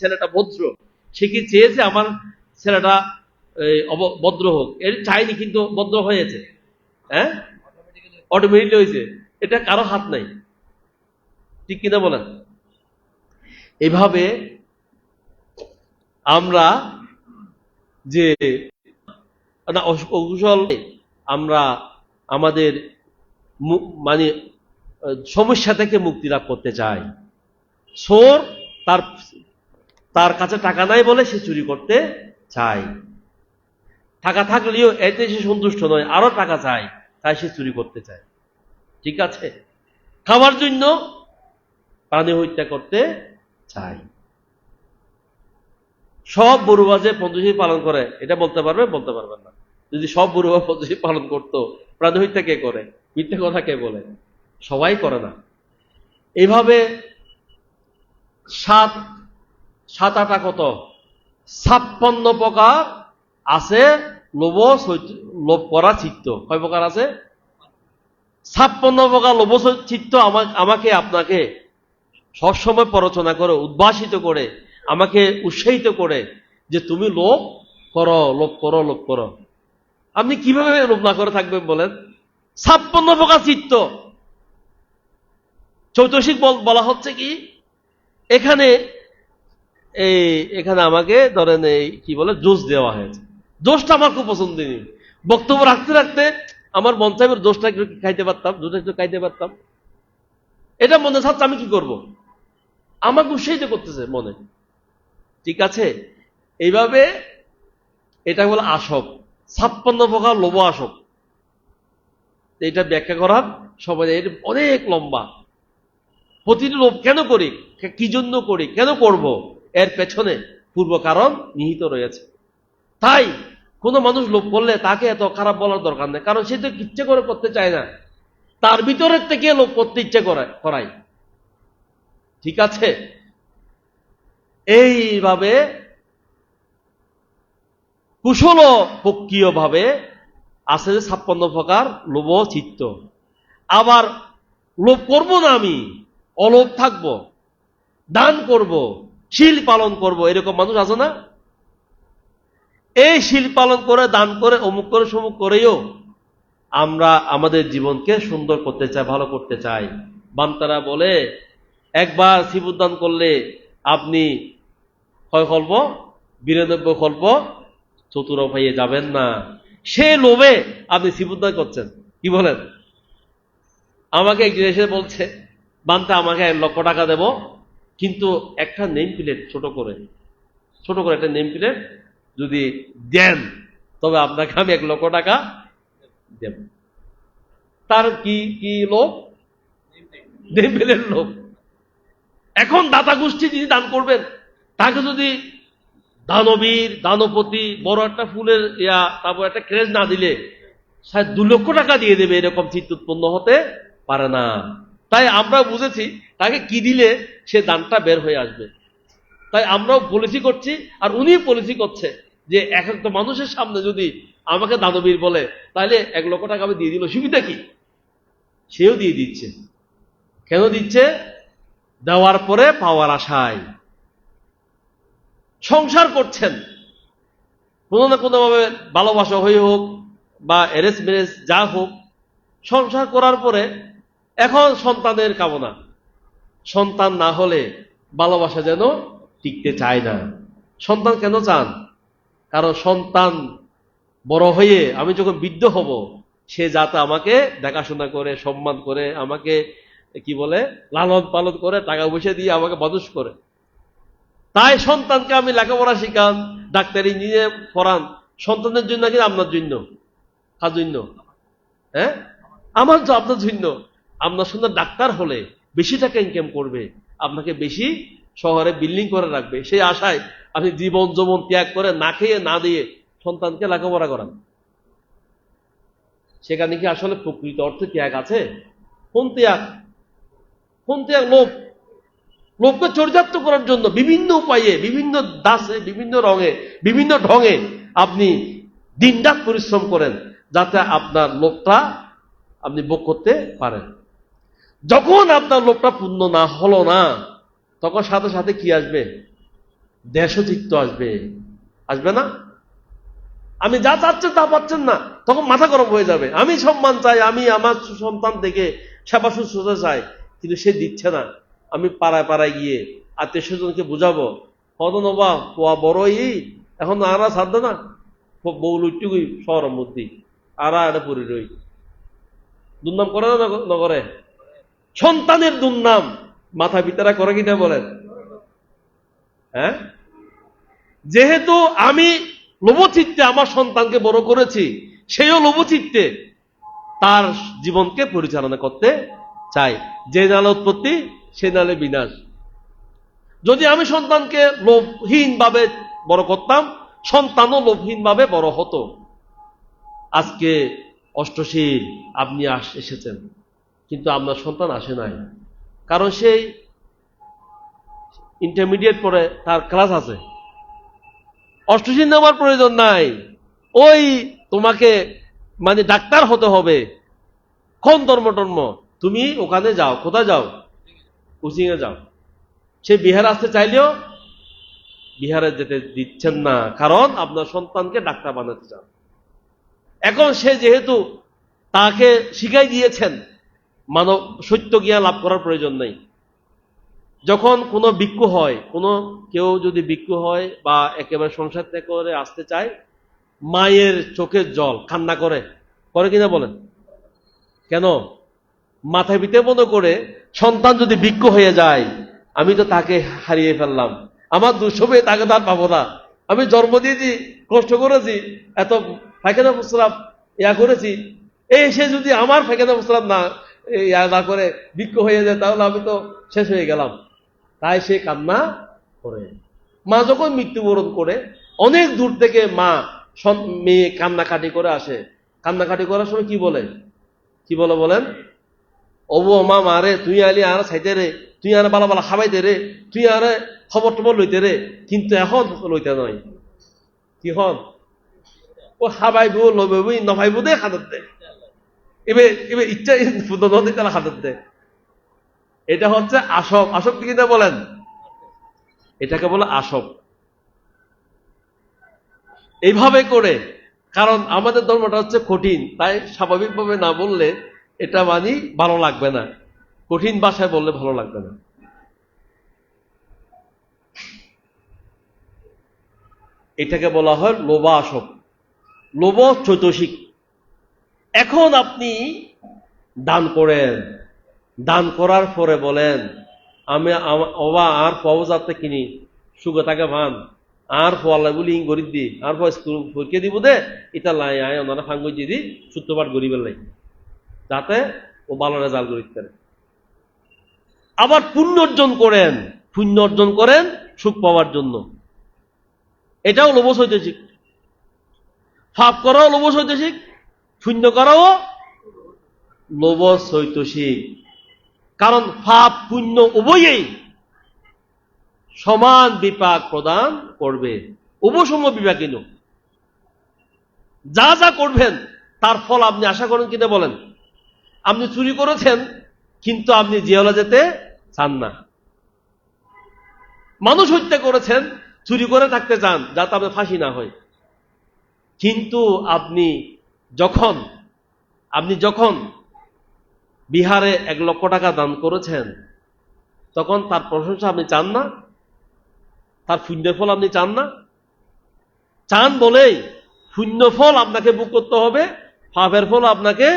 ছেলেটা ভদ্র, সে কি চেয়েছে আমার ছেলেটা ভদ্র হোক? এর চাইনি, কিন্তু ভদ্র হয়েছে। হ্যাঁ, অটোমেটিকলি হয়েছে। এটা কারো হাত নাই, ঠিক কিনা বলেন? এভাবে আমরা যে অকুশল আমরা আমাদের মানে সমস্যা থেকে মুক্তি লাভ করতে চাই। চোর তার কাছে টাকা নাই বলে সে চুরি করতে চায়, টাকা থাকলেও এতে সে সন্তুষ্ট নয়, আরো টাকা চায়, তাই সে চুরি করতে চায়। ঠিক আছে, খাওয়ার জন্য প্রাণী হত্যা করতে চায়। সব বড়ুবাজে পঞ্চশীল পালন করে, এটা বলতে পারবে? বলতে পারবেন না। যদি সব বড়ুবা পঞ্চশীল পালন করতো, প্রাণী হত্যা কে করে? মিথ্যা কথা কে বলে? সবাই করে না। এইভাবে সাত আটা কত 56 প্রকার আছে লোভ করা চিত্ত। কয় প্রকার আছে? 56 প্রকার লোভ চিত্ত আমাকে আপনাকে সবসময় প্ররোচনা করে, উদ্ভাসিত করে, আমাকে উৎসাহিত করে যে তুমি লোভ করো, লোভ করো, লোভ করো। আপনি কিভাবে লোভ না করে থাকবেন বলেন? 56 প্রকার চিত্ত। চৈতসিক বলা হচ্ছে কি, এখানে আমাকে ধরেন কি বলে জোশ দেওয়া হয়েছে। জোশটা আমার খুব পছন্দ নেই। বক্তব্য রাখতে রাখতে আমার মন চাইবে জোশটা একটু খাইতে পারতাম, জোশটা একটু খাইতে পারতাম। এটা মনে চাচ্ছে, আমি কি করব? আমাকে উৎসাহিত করতেছে মনে। ঠিক আছে, এইভাবে এটা হলো আসক, 56 প্রকার লোভ আসক। এটা ব্যাখ্যা করার সময় এটা অনেক লম্বা। প্রতিটি লোভ কেন করি, কি জন্য করি, কেন করব, এর পেছনে পূর্ব কারণ নিহিত রয়েছে। তাই কোনো মানুষ লোভ করলে তাকে এত খারাপ বলার দরকার নেই, কারণ সে তো ইচ্ছে করে করতে চায় না, তার ভিতরের থেকে লোভ করতে ইচ্ছে করায়। ঠিক আছে, এইভাবে কুশল পক্ষীয় ভাবে আছে যে 56 প্রকার লোভ চিত্ত। আবার লোভ করব না, আমি অলোভ থাকব, দান করব, শীল পালন করব, এরকম মানুষ আছে না? এই শীল পালন করে, দান করে, অমুক করে, সমুক করেও আমরা আমাদের জীবনকে সুন্দর করতে চাই, ভালো করতে চাই। বান্তারা বলে একবার সিবুদান করলে আপনি কয় কল্প? 92 কল্প চতুর হয়ে যাবেন না। সে লোভে আপনি সিবুদান করছেন। কি বলেন? আমাকে একজন এসে বলছে, বান্তা আমাকে 1 লক্ষ টাকা দেব, কিন্তু একটা নেম প্লেট ছোট করে একটা নেম প্লেট যদি দেন, তবে আপনাকে আমি 1 লক্ষ টাকা দেব। তার কি লোভ? নেম প্লেটের লোভ। এখন দাতা গোষ্ঠী যিনি দান করবেন, তাকে যদি দানবীর, দানপতি, বড় একটা ফুলের তারপর একটা ক্রেজ না দিলে 2 লক্ষ টাকা দিয়ে দেবে, এরকম চিত্ত উৎপন্ন হতে পারে না। তাই আমরা বুঝেছি তাকে কি দিলে সে দানটা বের হয়ে আসবে। তাই আমরাও পলিসি করছি, আর উনি পলিসি করছে যে একটা মানুষের সামনে যদি আমাকে দানবীর বলে, তাহলে 1 লক্ষ টাকা আমি দিয়ে দিল, সুবিধা কি? সেও দিয়ে দিচ্ছে। কেন দিচ্ছে? দেওয়ার পরে পাওয়ার আশায়। সংসার করছেন, কোনো না কোনো ভাবে ভালোবাসা হয়ে হোক বা অ্যারেঞ্জ ম্যারেজ যা হোক, সংসার করার পরে এখন সন্তানের কামনা, সন্তান না হলে ভালোবাসা যেন টিকতে চায় না। সন্তান কেন চান? কারণ সন্তান বড় হয়ে আমি যখন বৃদ্ধ হব, সে যাতে আমাকে দেখাশোনা করে, সম্মান করে, আমাকে কি বলে লালন পালন করে, টাকা পয়সা দিয়ে আমাকে মানুষ করে। তাই সন্তানকে আমি লেখাপড়া শিখান, ডাক্তার ইঞ্জিনিয়ার পড়ান, সন্তানের জন্য নাকি আপনার জন্য? কার জন্য? হ্যাঁ, আমার তো আপনার জন্য। আপনার সন্তান ডাক্তার হলে বেশি টাকা ইনকাম করবে, আপনাকে বেশি শহরে বিল্ডিং করে রাখবে, সেই আশায় আপনি জীবন যৌবন ত্যাগ করে, না খেয়ে না দিয়ে সন্তানকে লেখাপড়া করান। সেখানে কি আসলে প্রকৃত অর্থে ত্যাগ আছে? কোন ত্যাগ? কোন ত্যাগ? লোভকে চরিতার্থ করার জন্য বিভিন্ন উপায়ে, বিভিন্ন দাসে, বিভিন্ন রঙে, বিভিন্ন ঢঙে আপনি দিনরাত পরিশ্রম করেন, যাতে আপনার লোভটা আপনি ভোগ করতে পারেন। যখন আপনার লোভটা পূর্ণ না হলো না, তখন সাথে সাথে কি আসবে? দেশচিত্ত আসবে, আসবে না? আমি যা চাচ্ছেন তা পাচ্ছেন না, তখন মাথা গরম হয়ে যাবে। আমি সম্মান চাই, আমি আমার সন্তান থেকে সেবা শুশ্রূষা চাই, কিন্তু সে দিচ্ছে না। আমি পাড়ায় পাড়ায় গিয়ে আত্মীয় স্বজনকে বুঝাবো, হদ নবা পোয়া বড়ই এখন আরা ছাড়বে না, বউ লুটুকুই শহরের মধ্যে আরা এটা পরি রই, দুর্নাম করে না নগরে? সন্তানের দুর্নাম মাথা পিতারা করে কিনা বলেন? হ্যাঁ, যেহেতু আমি লোভচিত্তে আমার সন্তানকে বড় করেছি, সেও লোভচিত্তে তার জীবনকে পরিচালনা করতে চাই। যে নালে উৎপত্তি সে নালে বিনাশ। যদি আমি সন্তানকে লোভহীন ভাবে বড় করতাম, সন্তানও লোভহীন ভাবে বড় হতো। আজকে অষ্টশীল আপনি এসেছেন, কিন্তু আপনার সন্তান আসে নাই, কারণ সেই ইন্টারমিডিয়েট পরে তার ক্লাস আছে। অষ্টশীল নেওয়ার প্রয়োজন নাই, ওই তোমাকে মানে ডাক্তার হতে হবে, কোন ধর্ম তুমি ওখানে যাও, কোথায় যাও? কোচিং এ যাও। সে বিহারে আসতে চাইলেও বিহারে যেতে দিচ্ছেন না, কারণ আপনার সন্তানকে ডাক্তার বানাতে চান। এখন সে যেহেতু তাকে শিখাই দিয়েছেন মানব সত্য জ্ঞান লাভ করার প্রয়োজন নেই, যখন কোনো ভিক্ষু হয়, কোনো কেউ যদি ভিক্ষু হয় বা একেবারে সংসার ত্যাগ করে আসতে চায়, মায়ের চোখের জল কান্না করে, করে কিনা বলেন? কেন? মাথায় পিতে মনে করে সন্তান যদি ভিক্ষু হয়ে যায়, আমি তো তাকে হারিয়ে ফেললাম, আমার দুঃসবে তাকে তার পাবো না। আমি জন্ম দিয়েছি, কষ্ট করেছি, এত ফাইখানা প্রস্রাব ইয়া করেছি, এই সে যদি আমার ফাইখানা প্রস্রাব না ইয়া না করে ভিক্ষু হয়ে যায়, তাহলে আমি তো শেষ হয়ে গেলাম। তাই সে কান্না করে। মা যখন মৃত্যুবরণ করে, অনেক দূর থেকে মা মেয়ে কান্নাকাটি করে আসে। কান্নাকাটি করার সময় কি বলে? কি বলে বলেন? ওবো মা মারে, তুই আলি আর চাইতে রে, তুই আর বালা বালা খাবাইতে রে, তুই আর খবর টবর লইতে রে, কিন্তু এখন লইতে নয়। কি হন? ও খাবাইব লইব নভাইব দে খাদত দে, এবার এবার ইচ্ছা নদী তারা খাদত দে। এটা হচ্ছে আসব। আসব কি কিনা বলেন? এটাকে বলে আসব। এইভাবে করে, কারণ আমাদের ধর্মটা হচ্ছে কঠিন, তাই স্বাভাবিকভাবে না বললে এটা মানি ভালো লাগবে না, কঠিন ভাষায় বললে ভালো লাগবে না। এটাকে বলা হয় লোভা আসব, লোভ চৈতসিক। এখন আপনি দান করেন, দান করার পরে বলেন আমি অবা আর পাবো যাতে কিনি সুগে থাকে ভান আর ফোয়াল্লা বলি ইং গরিব দি আর স্কুল পরীক্ষা দিব দে, এটা লাই আয় ওনারা ফাঙ্গ দি সূত্রপাঠ গরিবের লাই, যাতে ও ভালো রেজাল্ট করিতে পারে। আবার পুণ্য অর্জন করেন, পুণ্য অর্জন করেন সুখ পাওয়ার জন্য, এটাও লোভ চৈতসিক। পাপ করাও লোভ চৈতসিক, পুণ্য করাও লোভ চৈতসিক। কারণ পাপ পুণ্য উভয়েই সমান বিপাক প্রদান করবে, উভসম বিপাকীন। যা যা করবেন তার ফল আপনি আশা করেন কিনা বলেন? আপনি চুরি করেছেন, কিন্তু আপনি জেলে যেতে চান না। মানুষ হত্যা করেছেন, চুরি করে থাকতে চান যাতে আপনার ফাঁসি না হয়। কিন্তু আপনি যখন বিহারে 1 লক্ষ টাকা দান করেছেন, তখন তার প্রশংসা আপনি চান না? তার পুণ্যের ফল আপনি চান না? চান বলেই পুণ্য ফল আপনাকে ভোগ করতে হবে, পাপের ফল আপনাকে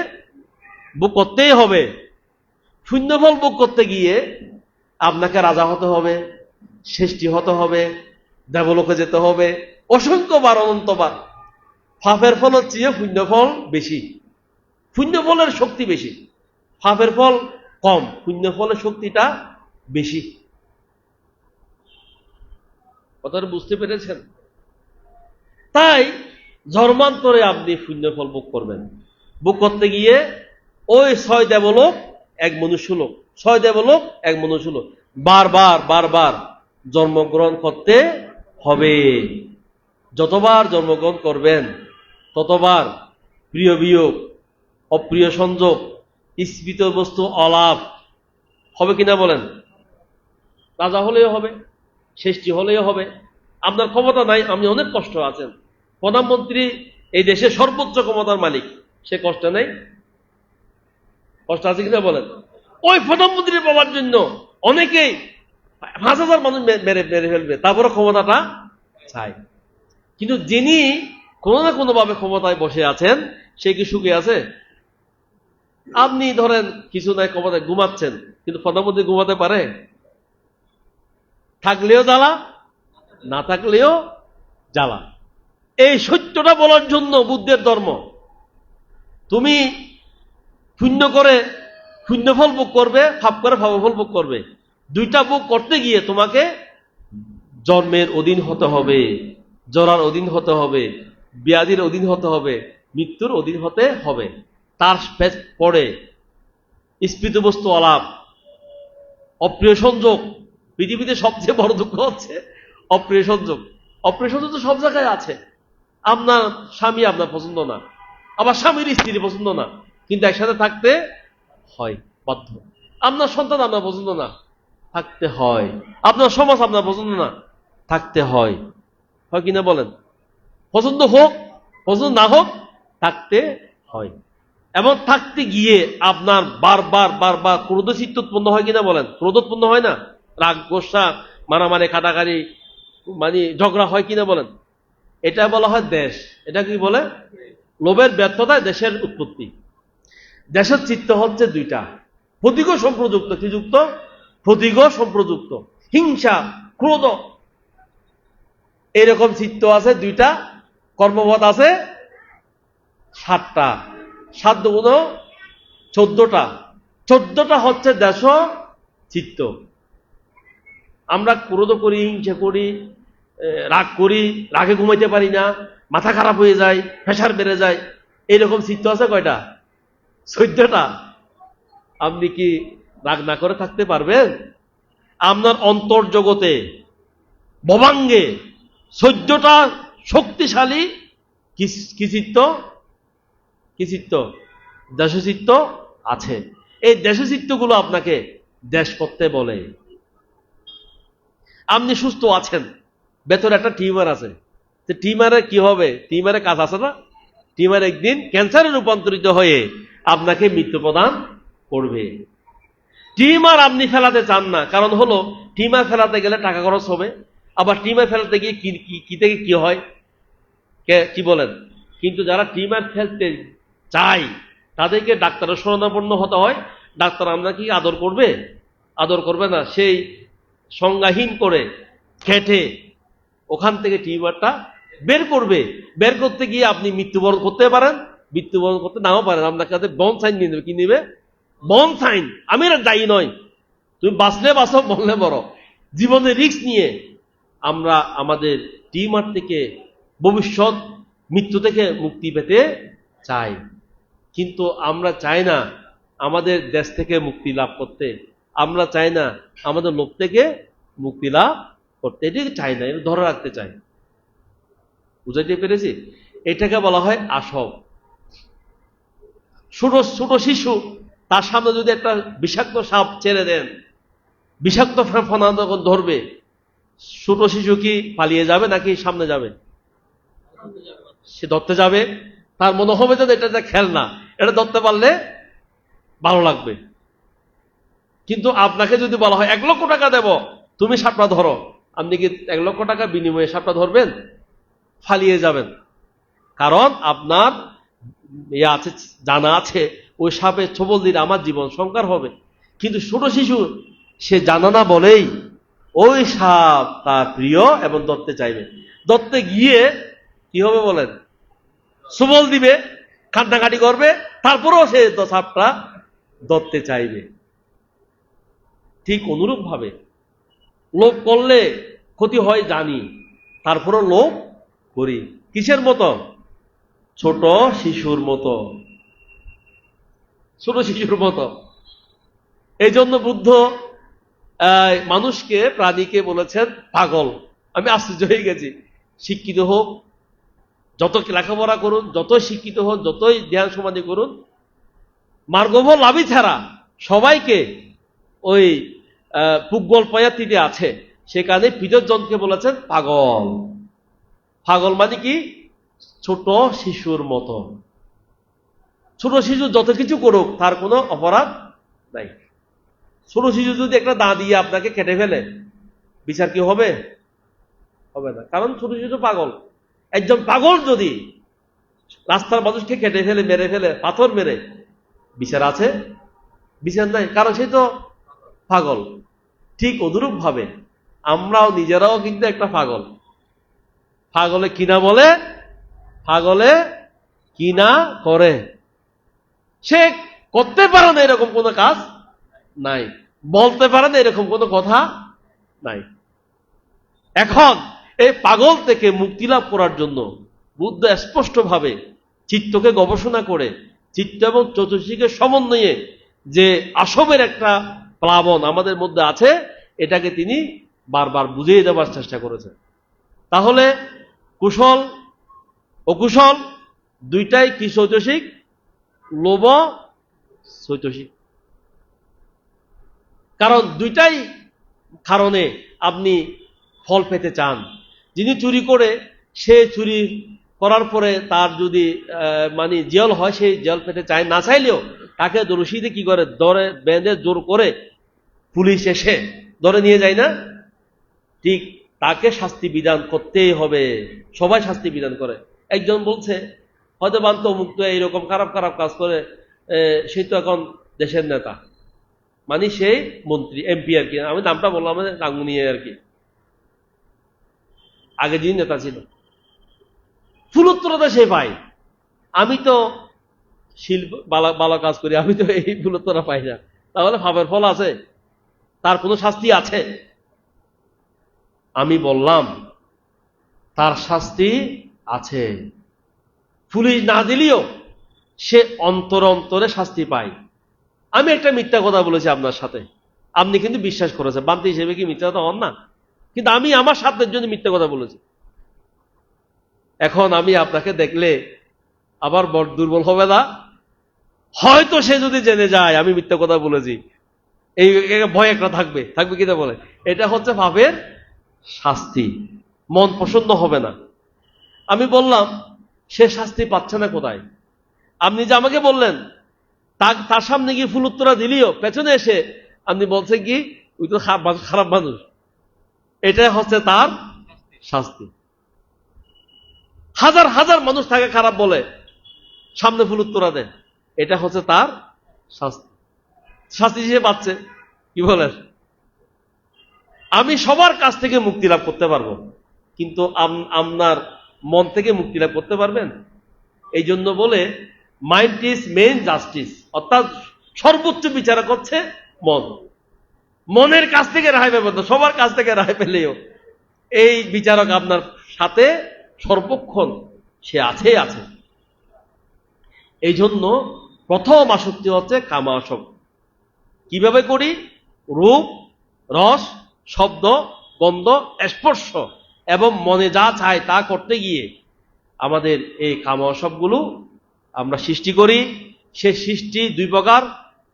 ভোগ করতেই হবে। পুণ্য ফল ভোগ করতে গিয়ে আপনাকে রাজা হতে হবে, শ্রেষ্ঠী হতে হবে, দেবলোকে যেতে হবে অসংখ্যবার, অনন্তবার। পাপের ফল চেয়ে পুণ্য ফল বেশি, পুণ্য ফলের শক্তি বেশি, পাপের ফল কম, পুণ্য ফলের শক্তিটা বেশি। কথাটা বুঝতে পেরেছেন? তাই ধর্মান্তরে আপনি পুণ্য ফল ভোগ করবেন। ভোগ করতে গিয়ে ওই 6 দেবলোক 1 মনুষ্য লোক, 6 দেবলোক 1 মনুষ্য লোক, বারবার বারবার জন্মগ্রহণ করতে হবে। যতবার জন্মগ্রহণ করবেন ততবার প্রিয় বিয়োগ, অপ্রিয় সংযোগ, স্ফীত বস্তু অলাভ হবে কিনা বলেন? রাজা হলেও হবে, শ্রেষ্ঠী হলেও হবে, আপনার ক্ষমতা নাই, আপনি অনেক কষ্ট আছেন। প্রধানমন্ত্রী এই দেশের সর্বোচ্চ ক্ষমতার মালিক, সে কষ্ট নেই? কষ্ট আছে কিনা বলেন? ওই প্রধানমন্ত্রী পাওয়ার জন্য অনেকেই 5,000 মানুষ মেরে মেরে ফেলবে, তারপরে ক্ষমতাটা চাই। কিন্তু যিনি কোনো না কোনো ভাবে ক্ষমতায় বসে আছেন, সে কি সুখে আছে? আপনি ধরেন কিছু নাই, ক্ষমতায় ঘুমাচ্ছেন, কিন্তু প্রধানমন্ত্রী ঘুমাতে পারে? থাকলেও জ্বালা, না থাকলেও জ্বালা। এই সত্যটা বলার জন্য বুদ্ধের ধর্ম। তুমি শূন্য করে শূন্য ফল ভোগ করবে, ফাপ করে ফাপ ফল ভোগ করবে। দুইটা ভোগ করতে গিয়ে তোমাকে জন্মের অধীন হতে হবে, জরার অধীন হতে হবে, ব্যাধির অধীন হতে হবে, মৃত্যুর অধীন হতে হবে। তার পরে স্ফীত বস্তু আলাপ, অপ্রিয় সংযোগ। পৃথিবীতে সবচেয়ে বড় দুঃখ হচ্ছে অপ্রিয় সংযোগ। অপ্রিয় সংযোগ তো সব জায়গায় আছে। আপনার স্বামী আপনার পছন্দ না, আবার স্বামীর স্ত্রী পছন্দ না, কিন্তু একসাথে থাকতে হয় বাধ্য। আপনার সন্তান আপনার পছন্দ না, থাকতে হয়। আপনার সমাজ আপনার পছন্দ না, থাকতে হয়। হয় কিনা বলেন? পছন্দ হোক পছন্দ না হোক, থাকতে হয়। এবং থাকতে গিয়ে আপনার বারবার বারবার ক্রোধচিত্ত উৎপন্ন হয় কিনা বলেন? ক্রোধ উৎপন্ন হয় না? রাগ, গোসা, মারামারি, কাটাকারি, মানে ঝগড়া হয় কিনা বলেন? এটা বলা হয় দেশ। এটা কি বলে? লোভের ব্যর্থতায় দেশের উৎপত্তি। দেশের চিত্ত হচ্ছে দুইটা, প্রতীক সম্প্রযুক্ত। কি যুক্ত? প্রতীক সম্প্রযুক্ত। হিংসা, ক্রোধ, এরকম চিত্ত আছে দুইটা। কর্মপথ আছে 7টা, 7 গুণ 14টা। 14টা হচ্ছে দেশ চিত্ত। আমরা ক্রোধ করি, হিংসা করি, রাগ করি, রাগে ঘুমাইতে পারি না, মাথা খারাপ হয়ে যায়, প্রেসার বেড়ে যায়। এইরকম চিত্ত আছে কয়টা? 14টা। আপনি কি রাগ না করে থাকতে পারবেন? আপনার অন্তর্জগতে ভবাঙ্গে 14টা শক্তিশালী কি চিত্ত? কি চিত্ত? দেশচিত্ত আছে। এই দেশচিত্তগুলো আপনাকে দেশ করতে বলে। আপনি সুস্থ আছেন, ভেতরে একটা টিউমার আছে, টিউমারের কি হবে? টিউমারের কাজ আছে না? টিউমার একদিন ক্যান্সারে রূপান্তরিত হয়ে আপনাকে মৃত্যু প্রদান করবে। টিউমার আপনি ফেলাতে চান না, কারণ হলো টিউমার ফেলাতে গেলে টাকা খরচ হবে, আবার টিউমার ফেলাতে গিয়ে কি থেকে কি হয়, কি বলেন? কিন্তু যারা টিউমার ফেলতে চায় তাদেরকে ডাক্তারের শরণাপন্ন হতে হয়। ডাক্তার আপনাকে আদর করবে? আদর করবে না। সেই সংজ্ঞাহীন করে কেটে ওখান থেকে টিউমারটা বের করবে। বের করতে গিয়ে আপনি মৃত্যুবরণ করতে পারেন, মৃত্যুবরণ করতে নাও পারেন। আপনার কাছে বন সাইন নিয়ে নেবে। কি নেবে? বন সাইন। আমি এর দায়ী নয়, তুমি বাঁচলে বাঁচো, মরলে মরো। জীবনের রিস্ক নিয়ে আমরা আমাদের টিউমার থেকে, ভবিষ্যৎ মৃত্যু থেকে মুক্তি পেতে চাই। কিন্তু আমরা চাই না আমাদের দেশ থেকে মুক্তি লাভ করতে, আমরা চাই না আমাদের লোভ থেকে মুক্তি লাভ করতে। এটাকে চাই না, এটা ধরে রাখতে চাই। বুঝাইতে পেরেছি? এটাকে বলা হয় আসব। ছোট ছোট শিশু, তার সামনে যদি একটা বিষাক্ত সাপ ছেড়ে দেন, বিষাক্ত ফেনা যখন ধরবে, ছোট শিশু কি পালিয়ে যাবে নাকি সামনে যাবে? সে ধরতে যাবে। তার মনে হবে যে এটা যে খেলনা, এটা ধরতে পারলে ভালো লাগবে। কিন্তু আপনাকে যদি বলা হয় 1 লক্ষ টাকা দেব, তুমি সাপটা ধরো, আপনি কি 1 লক্ষ টাকা বিনিময়ে সাপটা ধরবেন? ফালিয়ে যাবেন। কারণ আপনার আছে, জানা আছে ওই সাপে ছবল দিলে আমার জীবন সংহার হবে। কিন্তু ছোট শিশু, সে জানা না বলেই ওই সাপ তার প্রিয় এবং ধরতে চাইবে। ধরতে গিয়ে কি হবে বলেন? ছবল দিবে, কান্নাকাটি করবে, তারপরেও সে সাপটা ধরতে চাইবে। ঠিক অনুরূপ ভাবে লোভ করলে ক্ষতি হয় জানি, তারপরও লোভ করি। কিসের মতো? ছোট শিশুর মতো। ছোট শিশুর মতো। এই জন্য বুদ্ধ মানুষকে, প্রাণীকে বলেছেন পাগল। আমি আশ্চর্য হয়ে গেছি। শিক্ষিত হোক, যত লেখাপড়া করুন, যতই শিক্ষিত হোক, যতই ধ্যান সমাধি করুন, মার্গফল লাভই ছাড়া সবাইকে ওই পুগ্গল পয়াতিতে আছে, সেখানে পিতরজনকে বলেছেন পাগল। পাগল মানে কি? ছোট শিশুর মতো। ছোট শিশু যত কিছু করুক তার কোনো অপরাধ নাই। ছোট শিশু যদি একটা দা দিয়ে আপনাকে কেটে ফেলে, বিচার কি হবে? হবে না, কারণ ছোট শিশু পাগল। একজন পাগল যদি রাস্তার মানুষকে কেটে ফেলে, মেরে ফেলে, পাথর মেরে, বিচার আছে? বিচার নাই, কারণ সে তো পাগল। ঠিক অনুরূপ ভাবে আমরাও নিজেরাও কিন্তু একটা পাগল। পাগলে কিনা বলে, পাগলে কিনা করে। সে করতে পারে না এরকম কোনো কাজ নাই, বলতে পারে না এরকম কোনো কথা নাই। এখন এই পাগল থেকে মুক্তি লাভ করার জন্য বুদ্ধ স্পষ্টভাবে চিত্তকে গবেষণা করে, চিত্ত এবং চতুর্দিকের সমন্বয়ে যে আসবের একটা প্লাবন আমাদের মধ্যে আছে, এটাকে তিনি বারবার বুঝিয়ে দেওয়ার চেষ্টা করেছেন। তাহলে কুশল অকুশল দুইটাই কি চৈতসিক? লোভ চৈতসিক। কারণ দুইটাই কারণে আপনি ফল পেতে চান। যিনি চুরি করে, সে চুরি করার পরে তার যদি মানে জেল হয়, সেই জেল পেতে চায়, না চাইলেও তাকে রশিদে কি করে ধরে বেঁধে জোর করে পুলিশ এসে ধরে নিয়ে যায় না? ঠিক তাকে শাস্তি বিধান করতেই হবে। সবাই শাস্তি বিধান করে। একজন বলছে হয়তো বান্ত মুক্ত এইরকম খারাপ খারাপ কাজ করে, সে তো এখন দেশের নেতা, মানে সেই মন্ত্রী এমপি আর কি, আমি নামটা বললাম রাঙ্গুনিয়ে আর কি, আগে যিনি নেতা ছিল। ফুলোত্তরতা সে পায়। আমি তো শিল্প ভালো কাজ করি, আমি তো এই ফুলোত্তরা পাই না। তাহলে ভাবের ফল আছে? তার কোনো শাস্তি আছে? আমি বললাম তার শাস্তি আছে। পুলিশ না দিলেও সে অন্তরে অন্তরে শাস্তি পায়। আমি একটা মিথ্যা কথা বলেছি আপনার সাথে, আপনি কিন্তু বিশ্বাস করেছেন, বান্তি হিসেবে কি মিথ্যা কথা হন না? কিন্তু আমি আমার স্বার্থের জন্য মিথ্যা কথা বলেছি। এখন আমি আপনাকে দেখলে আবার বড় দুর্বল হবে না? হয়তো সে যদি জেনে যায় আমি মিথ্যা কথা বলেছি, এই ভয় একটা থাকবে, থাকবে কিনা বলে। এটা হচ্ছে পাপের শাস্তি, মন প্রসন্ন হবে না। আমি বললাম সে শাস্তি পাচ্ছে না কোথায়? আপনি যে আমাকে বললেন তার সামনে গিয়ে ফুল উত্তরা দিলিও পেছনে এসে আপনি বলছেন কি ওই তো খারাপ মানুষ, এটা হচ্ছে তার শাস্তি। হাজার হাজার মানুষ তাকে খারাপ বলে, সামনে ফুল উত্তরা দেন, এটা হচ্ছে তার শাস্তি। শাস্তি হিসেবে পাচ্ছে। কি বলেন? আমি সবার কাছ থেকে মুক্তি লাভ করতে পারবো, কিন্তু আপনার মন থেকে মুক্তি লাভ করতে পারবেন? এই জন্য বলে মাইন্ড ইজ মেইন জাস্টিস, অর্থাৎ সর্বোচ্চ বিচারক হচ্ছে মন। মনের কাছ থেকে রায় পাবেন না, সবার কাছ থেকে রায় পেলেও এই বিচারক আপনার সাথে সর্বক্ষণ সে আছে। এই জন্য প্রথম আসক্তি হচ্ছে কামাসক্তি। কিভাবে করি? রূপ, রস, শব্দ, গন্ধ, স্পর্শ এবং মনে যা চায় তা করতে গিয়ে আমাদের এই কামাসক্তগুলো আমরা সৃষ্টি করি। সে সৃষ্টি দুই প্রকার,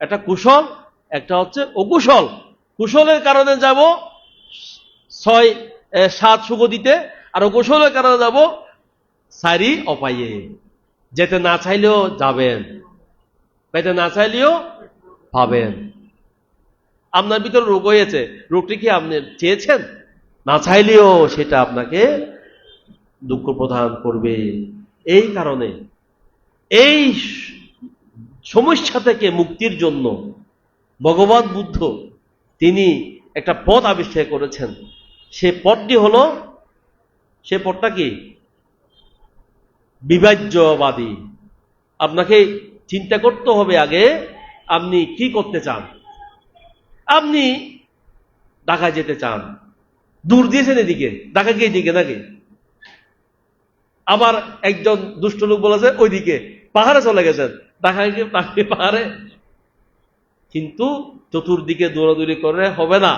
একটা কুশল, একটা হচ্ছে অকুশল। কুশলের কারণে যাব 6-7 সুখ দিতে, আর অকুশলের কারণে যাব 4 অপায়ে। যেতে না চাইলেও যাবেন, পেতে না চাইলেও পাবেন। আপনার ভিতরে রোগ হয়েছে, রোগটি কি আপনি চেয়েছেন? না চাইলেও সেটা আপনাকে দুঃখ প্রদান করবে। এই কারণে এই সমস্যা থেকে মুক্তির জন্য ভগবান বুদ্ধ তিনি একটা পথ আবিষ্কার করেছেন। সে পথটি হলো, সে পথটা কি? বিভাজ্যবাদী। আপনাকে চিন্তা করতে হবে আগে আপনি কি করতে চান। আপনি ঢাকায় যেতে চান, দূর দিয়েছেন এদিকে, ঢাকা গিয়ে দিকে নাকি? আবার একজন দুষ্ট লোক বলেছে ওইদিকে পাহাড়ে চলে গেছেন, ঢাকায় গিয়ে পাহাড়ে। কিন্তু চতুর্দিকে দৌড়াদৌড়ি করে হবে না।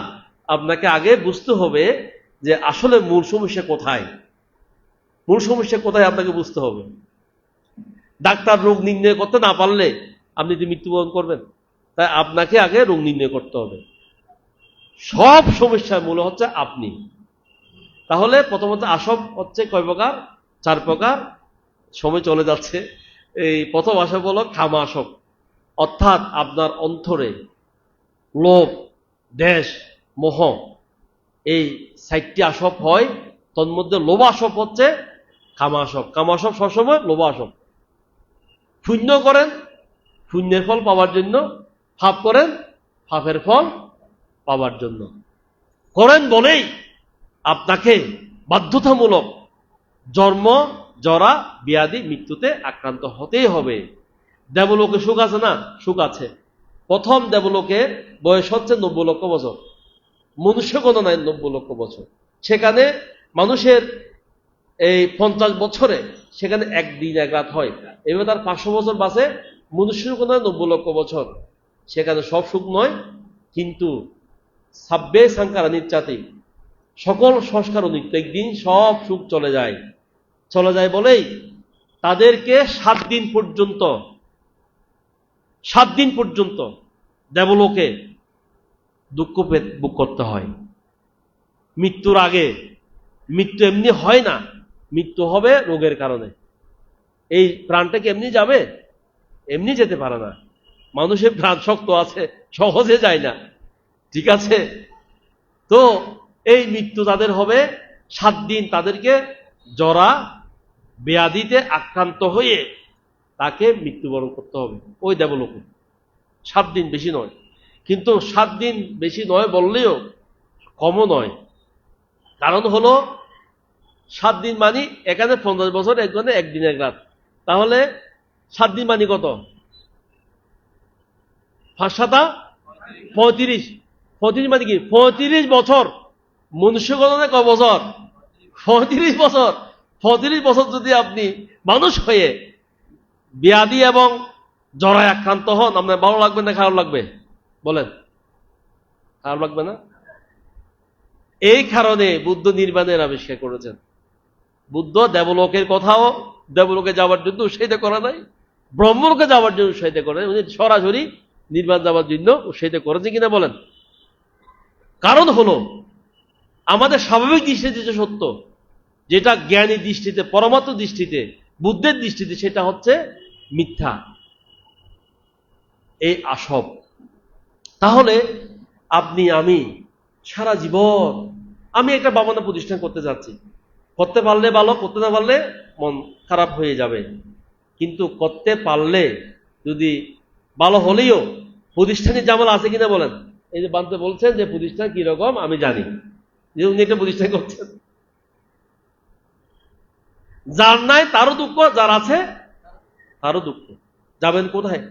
আপনাকে আগে বুঝতে হবে যে আসলে মূল সমস্যা কোথায়। মূল সমস্যা কোথায় আপনাকে বুঝতে হবে। ডাক্তার রোগ নির্ণয় করতে না পারলে আপনি যে মৃত্যুবরণ করবেন, তাই আপনাকে আগে রোগ নির্ণয় করতে হবে। সব সমস্যার মূল হচ্ছে আপনি। তাহলে প্রথমত আসব হচ্ছে কয় প্রকার? 4 প্রকার। সময় চলে যাচ্ছে। এই প্রথম আসব হলো কাম আসব, অর্থাৎ আপনার অন্তরে লোভ, দেশ, মোহ, এই 4টি আসব হয়। তন্মধ্যে লোভ আসব হচ্ছে কামাসব। কামাসব সবসময় লোভ আসব। পুণ্য করেন পুণ্যের ফল পাওয়ার জন্য, পাপ করেন পাপের ফল পাওয়ার জন্য। করেন বলেই আপনাকে বাধ্যতামূলক জন্ম, জরা, ব্যাধি, মৃত্যুতে আক্রান্ত হতেই হবে। দেবলোকে সুখ আছে না? সুখ আছে। প্রথম দেবলোকের বয়স হচ্ছে 90 লক্ষ বছর, মনুষ্য গণনায় 90 লক্ষ বছর। সেখানে মানুষের এই 50 বছরে সেখানে একদিন এক রাত হয়। এবার তার 500 বছর বাঁচে, মনুষ্যের গণনায় 90 লক্ষ বছর। সেখানে সব সুখ নয়, কিন্তু সাব্বে সাংকারা নিত্যাতি, সকল সংস্কার নিত্য, একদিন সব সুখ চলে যায়। চলে যায় বলেই তাদেরকে 7 দিন পর্যন্ত দেবলোকে দুঃখ ভোগ করতে হয়। মৃত্যুর আগে, মৃত্যু এমনি হয় না, মৃত্যু হবে রোগের কারণে। এই প্রাণটা কি এমনি যাবে? এমনি যেতে পারে না। মানুষের প্রাণ শক্ত আছে, সহজে যায় না। ঠিক আছে? তো এই মৃত্যু তাদের হবে 7 দিন, তাদেরকে জরা ব্যাধিতে আক্রান্ত হয়ে তাকে মৃত্যুবরণ করতে হবে ওই দেবলোকে। 7 দিন, বেশি নয়। কিন্তু 7 দিন বেশি নয় বললেও কমও নয়। কারণ হলো 7 দিন মানে এখানে 50 বছর, এখানে একদিন এক রাত। তাহলে 7 দিন মানে কত? 5 7 35। 35 মানে কি? 35 বছর। মনুষ্য গণনায় কয় বছর? 35 বছর। 35 বছর যদি আপনি মানুষ হয়ে ব্যাধি এবং জরায় আক্রান্ত হন, আপনার ভালো লাগবে না খারাপ লাগবে? বলেন, খারাপ লাগবে না? এই কারণে বুদ্ধ নির্বাণের আবিষ্কার করেছেন। বুদ্ধ দেবলোকের কথাও, দেবলোকে যাওয়ার জন্য উৎসাহিত করা নাই, ব্রহ্মলোকে যাওয়ার জন্য উৎসাহিত করে, উনি সরাসরি নির্বাণ যাওয়ার জন্য উৎসাহিত করেছে কিনা বলেন? কারণ হলো আমাদের স্বাভাবিক দৃষ্টিতে যে সত্য, যেটা জ্ঞানী দৃষ্টিতে, পরমাত্ম দৃষ্টিতে, বুদ্ধের দৃষ্টিতে, সেটা হচ্ছে মিথ্যা, এই আসব। তাহলে আপনি আমি সারা জীবন আমি একটা ভাবনা প্রতিষ্ঠান করতে যাচ্ছি, করতে পারলে ভালো, করতে না পারলে মন খারাপ হয়ে যাবে। কিন্তু করতে পারলে যদি ভালো হলেও প্রতিষ্ঠানের জামাল আছে কিনা বলেন? এই যে বানতে বলছেন যে প্রতিষ্ঠান কিরকম আমি জানি, যে উনি একটা প্রতিষ্ঠান করছেন। যার নাই তারও দুঃখ, যার আছে তারও দুঃখ। যাবেন কোথায়?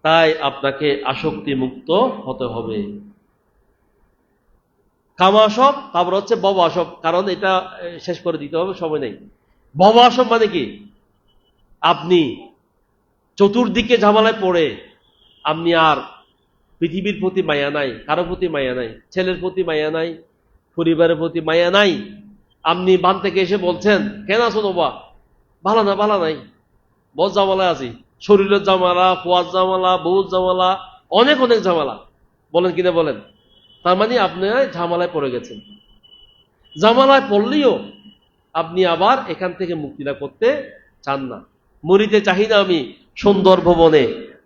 তাই আপনাকে আসক্তি মুক্ত হতে হবে। কামাসব, তারপর হচ্ছে ভব আসব। কারণ এটা শেষ করে দিতে হবে, সময় নেই। ভব আসব মানে কি? আপনি চতুর্দিকে ঝামেলায় পড়ে আপনি আর পৃথিবীর প্রতি মায়া নাই, কারো প্রতি মায়া নাই, ছেলের প্রতি মায়া নাই, পরিবারের প্রতি মায়া নাই। আপনি বান থেকে এসে বলছেন, কেন আছো বাবা? ভালো না, ভালো নাই, বহুত ঝামেলায় আছি, শরীরের ঝামেলা, খোয়ার ঝামেলা, বউ ঝামেলা, অনেক অনেক ঝামেলা। বলেন কিনা বলেন? তার মানে আপনি ঝামেলায় পড়ে গেছেন। ঝামেলায় পড়লেও আপনি আবার এখান থেকে মুক্তি লাভ করতে চান না। মরিতে চাহি না আমি সুন্দর ভবনে,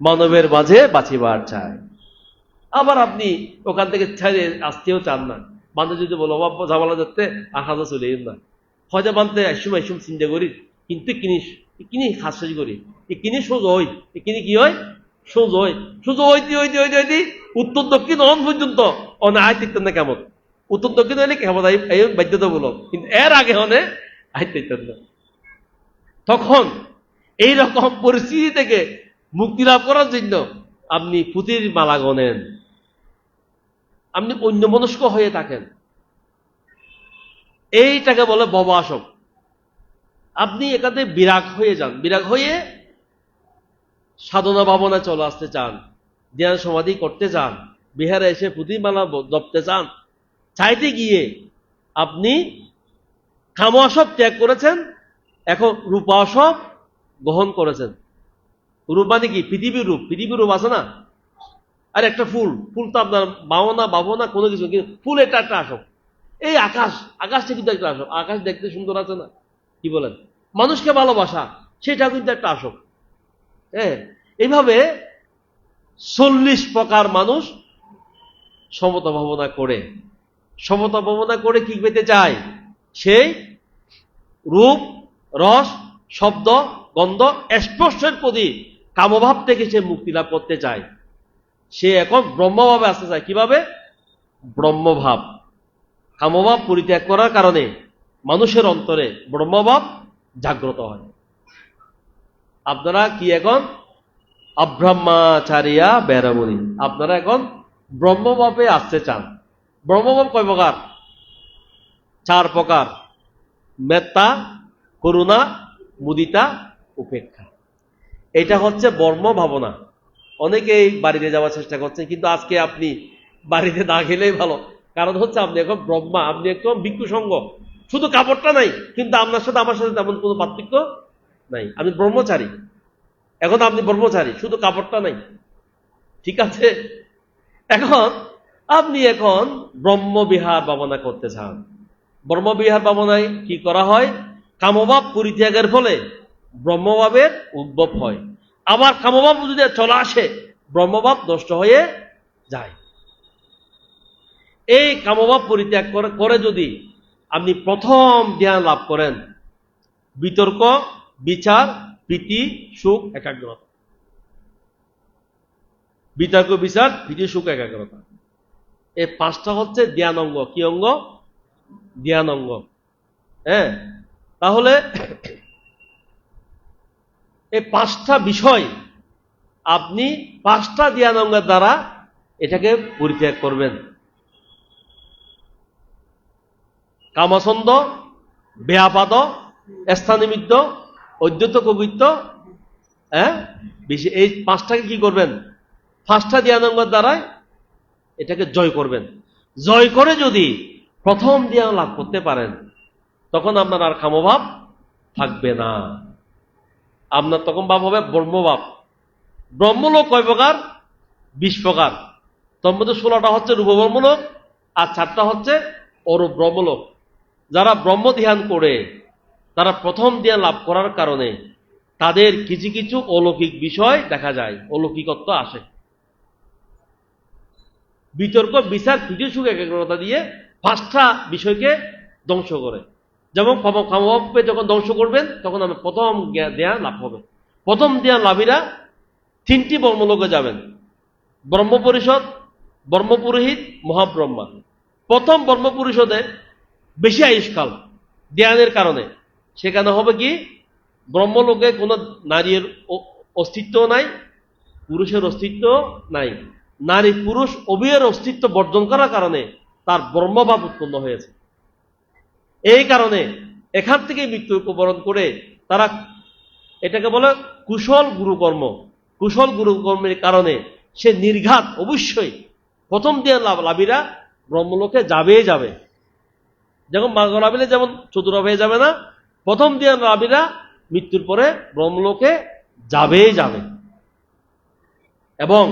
মানবের মাঝে বাঁচিবার চাই। আবার আপনি ওখান থেকে ছেড়ে আসতেও চান না। বান্ধব যদি বলো বাবা ঝামেলা যাতে আসাতে চলে না, হয়তো বানতে এসম চিন্তা করি, কিন্তু কিনি হাস্য করি, কিনি সোজ হই, কিনি কি হয়? সোজ হয়। সোজ হইতে হইতে হইতে হইতে উত্তর দক্ষিণ অন পর্যন্ত অনে আয় তিকতেন না কেমন? উত্তর দক্ষিণ হইলে কেমন বাধ্যতামূলক, কিন্তু এর আগে অনে আয় তিকতেন না। তখন এইরকম পরিস্থিতি থেকে মুক্তি লাভ করার জন্য আপনি পুঁতির মালা গনেন, আপনি অন্য মনস্ক হয়ে থাকেন। এইটাকে বলে ভব আসব। আপনি এখানে বিরাগ হয়ে যান, বিরাগ হয়ে সাধনা ভাবনা চলে আসতে চান, ধ্যান সমাধি করতে চান, বিহারে এসে পুঁথিমালা জপতে চান। চাইতে গিয়ে আপনি কাম আসব ত্যাগ করেছেন, এখন রূপ আসব গ্রহণ করেছেন। রূপ মানে কি? পৃথিবীর রূপ। পৃথিবীর রূপ আছে না? আর একটা ফুল, ফুল তো আপনার বাবো না কোনো কিছু, কিন্তু ফুল এটা একটা আসক। এই আকাশটা কিন্তু একটা আসক, আকাশ দেখতে সুন্দর আছে না, কি বলেন? মানুষকে ভালোবাসা, সেটা কিন্তু একটা আসক। হ্যাঁ, এইভাবে 40 প্রকার মানুষ সমতা ভাবনা করে, সমতা ভাবনা করে কি পেতে চায়? সেই রূপ, রস, শব্দ, গন্ধ, স্পর্শের প্রতি কামভাব থেকে সে মুক্তি লাভ করতে চায়। সে এখন ব্রহ্মভাবে আসতে চায়। কিভাবে? ব্রহ্মভাব। কামভাব পরিত্যাগ করার কারণে মানুষের অন্তরে ব্রহ্মভাব জাগ্রত হয়। আপনারা কি এখন অব্রহ্মাচারিয়া বেরমণি, আপনারা এখন ব্রহ্মভাবে আসতে চান। ব্রহ্মভাব কয় প্রকার? 4 প্রকার: মেত্তা, করুণা, মুদিতা, উপেক্ষা। এটা হচ্ছে ব্রহ্ম ভাবনা। অনেকেই বাড়িতে যাওয়ার চেষ্টা করছেন, কিন্তু আজকে আপনি বাড়িতে না গেলেই ভালো। কারণ হচ্ছে আপনি এখন ব্রহ্মা, আপনি একদম ভিক্ষু সঙ্গ, শুধু কাপড়টা নাই, কিন্তু আপনার সাথে আমার সাথে তেমন কোনো পার্থক্য নাই। আমি ব্রহ্মচারী, এখন আপনি ব্রহ্মচারী, শুধু কাপড়টা নাই, ঠিক আছে? এখন আপনি এখন ব্রহ্মবিহার ভাবনা করতে চান। ব্রহ্মবিহার ভাবনায় কি করা হয়? কামভাব পরিত্যাগের ফলে ব্রহ্মভাবের উদ্ভব হয়। আবার কামভাব যদি চলে আসে, ব্রহ্মভাব নষ্ট হয়ে যায়। এই কামভাব পরিত্যাগ করে যদি আপনি প্রথম জ্ঞান লাভ করেন, বিতর্ক, বিচার, প্রীতি, সুখ, একাগ্রতা। বিতর্ক, বিচার, প্রীতি, সুখ, একাগ্রতা, এই 5টা হচ্ছে জ্ঞান অঙ্গ। কি অঙ্গ? জ্ঞান অঙ্গ। হ্যাঁ, তাহলে এই 5টা বিষয় আপনি 5টা জ্ঞান অঙ্গের দ্বারা এটাকে পরিত্যাগ করবেন। কামছন্দ, ব্যাপাদ, স্থানিমিত্ত, অদ্বৈত কবিত্ব, হ্যাঁ, এই 5টাকে কি করবেন? 5টা জ্ঞান অঙ্গের দ্বারাই এটাকে জয় করবেন। জয় করে যদি প্রথম জ্ঞান লাভ করতে পারেন, তখন আপনার আর কামভাব থাকবে না। আপনার তখন ভাব হবে ব্রহ্মভাব। ব্রহ্মলোক কয় প্রকার? 20 প্রকার। তোর মধ্যে 16টা হচ্ছে রূপ ব্রহ্মলোক, আর 4টা হচ্ছে অরূপ ব্রহ্মলোক। যারা ব্রহ্ম ধ্যান করে, তারা প্রথম ধ্যান লাভ করার কারণে তাদের কিছু কিছু অলৌকিক বিষয় দেখা যায়, অলৌকিকত্ব আসে। বিতর্ক, বিচার, প্রীতি, সুখ, একাগ্রতা দিয়ে 5টা বিষয়কে ধ্বংস করে। যেমন কামভাবকে যখন ধ্বংস করবেন, তখন আমি প্রথম জ্ঞান লাভ হবে। প্রথম জ্ঞান লাভীরা 3টি ব্রহ্মলোকে যাবেন: ব্রহ্মপরিষদ, ব্রহ্মপুরোহিত, মহাব্রহ্মা। প্রথম ব্রহ্মপরিষদে বেশি আয়ুষ্কাল জ্ঞানের কারণে, সেখানে হবে কি? ব্রহ্মলোকে কোনো নারীর অস্তিত্ব নাই, পুরুষের অস্তিত্ব নাই। নারী পুরুষ উভয়ের অস্তিত্ব বর্জন করার কারণে তার ব্রহ্মভাব উৎপন্ন হয়েছে। এই কারণে এখান থেকে মৃত্যু উপবরণ করে তারা, এটাকে বলে কুশল গুরুকর্ম। কুশল গুরুকর্মের কারণে সে নির্ঘাত অবশ্যই প্রথম জ্ঞান লাভীরা ব্রহ্মলোকে যাবে। যেমন মার্গলাভীরা যেমন চতুর হয়ে যাবে না, প্রথম জ্ঞান লাভীরা মৃত্যুর পরে ব্রহ্মলোকে যাবে। এবং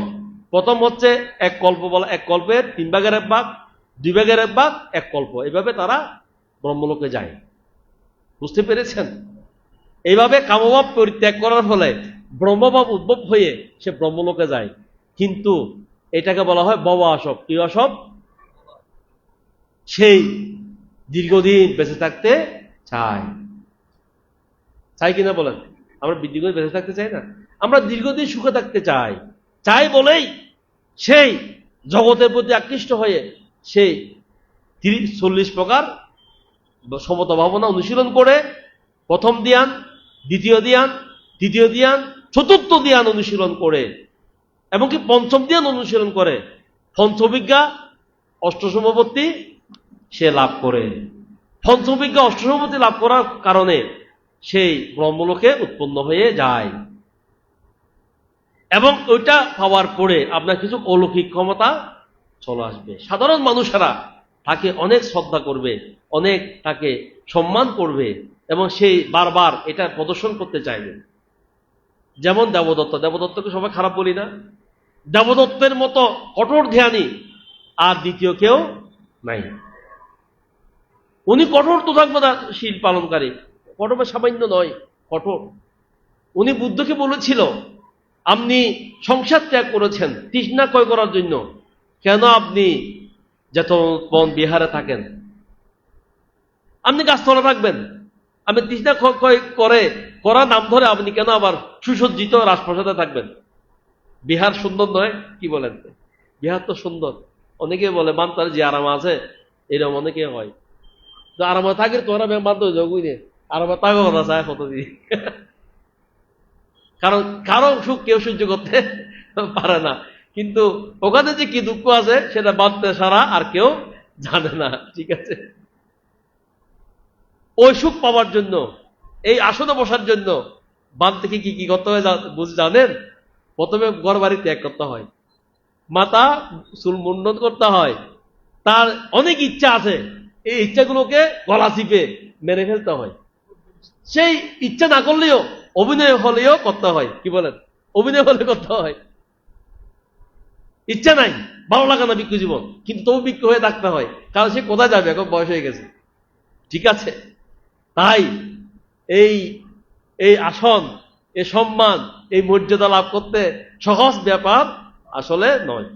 প্রথম হচ্ছে এক কল্প বলা, এক কল্পের 3 ভাগের 1 ভাগ, 2 ভাগের 1 ভাগ, 1 কল্প, এইভাবে তারা ব্রহ্মলোকে যায়। বুঝতে পেরেছেন? এইভাবে কামভাব পরিত্যাগ করার ফলে ব্রহ্মভাব উদ্ভব হয়ে সে ব্রহ্মলোকে যায়। কিন্তু এটাকে বলা হয় ভব আসব। কি আসব? সেই দীর্ঘদিন বেঁচে থাকতে চাই কিনা বলেন? আমরা দীর্ঘদিন বেঁচে থাকতে চাই না? আমরা দীর্ঘদিন সুখে থাকতে চাই বলেই সেই জগতের প্রতি আকৃষ্ট হয়ে সেই 40 প্রকার সমতা ভাবনা অনুশীলন করে প্রথম ধ্যান, দ্বিতীয় ধ্যান, তৃতীয় ধ্যান, চতুর্থ ধ্যান অনুশীলন করে, এমনকি পঞ্চম ধ্যান অনুশীলন করে পঞ্চবিজ্ঞা অষ্টসমাপত্তি সে লাভ করে। পঞ্চবিজ্ঞা অষ্টসমাপত্তি লাভ করার কারণে সেই ব্রহ্মলোকে উৎপন্ন হয়ে যায়। এবং ওইটা পাওয়ার পরে আপনার কিছু অলৌকিক ক্ষমতা চলে আসবে। সাধারণ মানুষেরা তাকে অনেক শ্রদ্ধা করবে, অনেক তাকে সম্মান করবে, এবং সেই বারবার এটা প্রদর্শন করতে চাইবে। যেমন দেবদত্তকে সবাই খারাপ বলি না? দেবদত্তের মতো কঠোর ধ্যানী আর দ্বিতীয় কেউ নাই। উনি কঠোর তথাগতশীল পালনকারী, কঠোর সামান্য নয়, কঠোর। উনি বুদ্ধকে বলেছিল, আপনি সংসার ত্যাগ করেছেন তৃষ্ণা ক্ষয় করার জন্য, কেন আপনি যেতবন বিহারে থাকেন? আপনি গাছতলা থাকবেন, আপনি তৃষ্ণা ক্ষয় করা নাম ধরে আপনি কেন আবার সুসজ্জিত রাজপ্রাসাদে থাকবেন? বিহার সুন্দর নয়? কি বলেন? বিহার তো সুন্দর। অনেকে বলে মানতার যে আরাম আছে, এরকম অনেকে হয়। তো আরামে থাকি তোরা মানতে জগুই নে, আরামে থাকো কথা চায় কতদিন। কারণ কারো সুখ কেউ সহ্য করতে পারে না, কিন্তু ওখানে যে কি দুঃখ আছে সেটা বাঁধতে সারা আর কেউ জানে না। ঠিক আছে, ওই সুখ পাওয়ার জন্য, এই আসনে বসার জন্য বাদ থেকে কি কি করতে হয় জানেন? প্রথমে ঘর বাড়ি ত্যাগ করতে হয়, মাথা চুল মুন্ডন করতে হয়, তার অনেক ইচ্ছা আছে, এই ইচ্ছাগুলোকে গলা চিপে মেরে ফেলতে হয়। সেই ইচ্ছা না করলেও অভিনয় হলেও করতে হয়। কি বলেন? অভিনয় হলে করতে হয়। ইচ্ছা নাই, ভালো লাগে না ভিক্ষু জীবন, কিন্তু তবু ভিক্ষু হয়ে থাকতে হয়, কারণ সে কোথায় যাবে, এখন বয়স হয়ে গেছে। ঠিক আছে, তাই এই এই আসন, এই সম্মান, এই মর্যাদা লাভ করতে সহজ ব্যাপার আসলে নয়।